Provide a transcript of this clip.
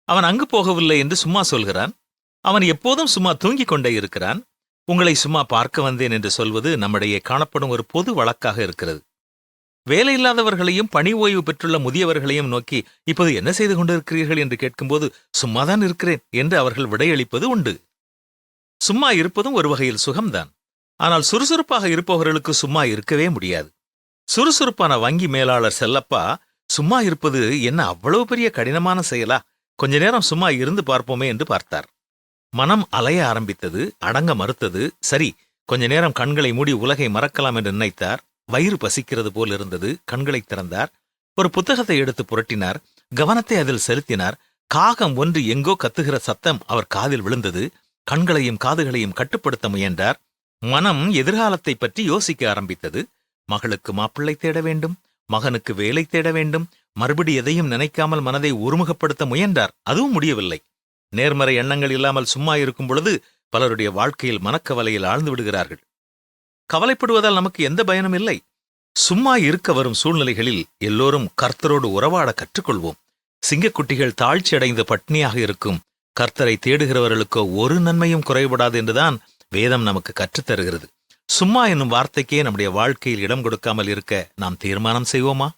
அவன் அங்கு போகவில்லை என்று சும்மா சொல்கிறான். அவன் எப்போதும் சும்மா தூங்கிக் கொண்டே இருக்கிறான். உங்களை சும்மா பார்க்க வந்தேன் என்று சொல்வது நம்மிடையே காணப்படும் ஒரு பொது வழக்காக இருக்கிறது. வேலையில்லாதவர்களையும் பணி ஓய்வு பெற்றுள்ள முதியவர்களையும் நோக்கி இப்போது என்ன செய்து கொண்டிருக்கிறீர்கள் என்று கேட்கும்போது சும்மாதான் இருக்கிறேன் என்று அவர்கள் விடையளிப்பது உண்டு. சும்மா இருப்பதும் ஒரு வகையில் சுகம்தான். ஆனால் சுறுசுறுப்பாக இருப்பவர்களுக்கு சும்மா இருக்கவே முடியாது. சுறுசுறுப்பான வங்கி மேலாளர் செல்லப்பா சும்மா இருப்பது என்ன அவ்வளவு பெரிய கடினமான செயலா, கொஞ்ச நேரம் சும்மா இருந்து பார்ப்போமே என்று பார்த்தார். மனம் அலைய ஆரம்பித்தது, அடங்க மறுத்தது. சரி, கொஞ்ச நேரம் கண்களை மூடி உலகை மறக்கலாம் என்று நினைத்தார். வயிறு பசிக்கிறது போல் இருந்தது. கண்களை திறந்தார். ஒரு புத்தகத்தை எடுத்து புரட்டினார். கவனத்தை அதில் செலுத்தினார். காகம் ஒன்று எங்கோ கத்துகிற சத்தம் அவர் காதில் விழுந்தது. கண்களையும் காதுகளையும் கட்டுப்படுத்த முயன்றார். மனம் எதிர்காலத்தை பற்றி யோசிக்க ஆரம்பித்தது. மகளுக்கு மாப்பிள்ளை தேட வேண்டும், மகனுக்கு வேலை தேட வேண்டும். மறுபடி எதையும் நினைக்காமல் மனதை ஒருமுகப்படுத்த முயன்றார். அதுவும் முடியவில்லை. நேர்மறை எண்ணங்கள் இல்லாமல் சும்மா இருக்கும் பொழுது பலருடைய வாழ்க்கையில் மனக்கவலையில் ஆழ்ந்து விடுகிறார்கள். கவலைப்படுவதால் நமக்கு எந்த பயனும் இல்லை. சும்மா இருக்க வரும் சூழ்நிலைகளில் எல்லோரும் கர்த்தரோடு உறவாட கற்றுக்கொள்வோம். சிங்கக்குட்டிகள் தாழ்ச்சி அடைந்து பட்னியாக இருக்கும் கர்த்தரை தேடுகிறவர்களுக்கோ ஒரு நன்மையும் குறைபடாது என்றுதான் வேதம் நமக்கு கற்றுத்தருகிறது. சும்மா என்னும் வார்த்தைக்கே நம்முடைய வாழ்க்கையில் இடம் கொடுக்காமல் இருக்க நாம் தீர்மானம் செய்வோமா?